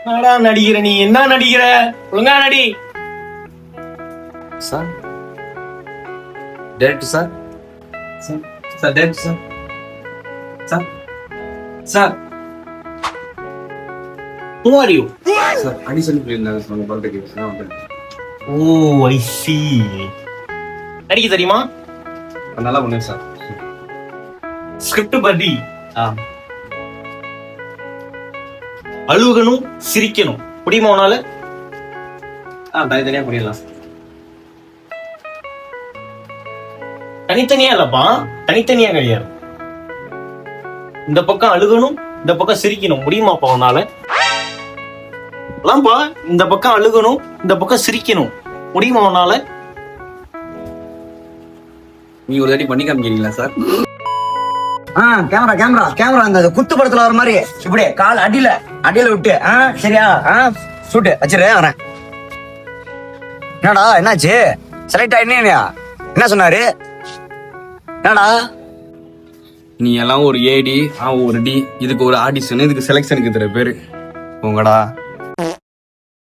என்னடா நடிக்கிற நீ? என்ன நடிக்கிற? ஒழுங்கா நடி. Sir director sir sir sir director sir sir sir Who are you? Sir addition பண்ணியிருந்தாங்க சார் உங்க படத்துக்கு. ஓ, ஐ சி. நடிக்க தெரியுமா? நல்லா பண்ணுங்க சார். ஸ்கிரிப்ட் படி. ஆ அழுகணும், சிரிக்கணும். முடியுமா உன்னால? தனித்தனியாக பண்ணிடலாம் சார். தனித்தனியா இல்லப்பா, தனித்தனியா கிடையாது. இந்த பக்கம் அழுகணும், இந்த பக்கம் சிரிக்கணும். முடியுமாப்பா உன்னால? அதான்ப்பா, இந்த பக்கம் அழுகணும், இந்த பக்கம் சிரிக்கணும். முடியுமா உன்னால? நீங்க ஒரு தாட்டி பண்ணி காமிக்கிறீங்களா சார்? கேமரா கேமரா கேமரா அந்த குத்து படத்துல வர மாதிரி இப்படி கால் அடியில விட்டு சரியா சூட்டு வச்சிரு வரேன். என்னடா என்னாச்சு? செலக்ட் ஆயிடுனியா? என்ன சொன்னாரு? என்னடா நீ எல்லாம் ஒரு ஏடி ஒரு டி, இதுக்கு ஒரு ஆடிஷன், இதுக்கு செலெக்ஷனுக்கு தர பேரு உங்கடா.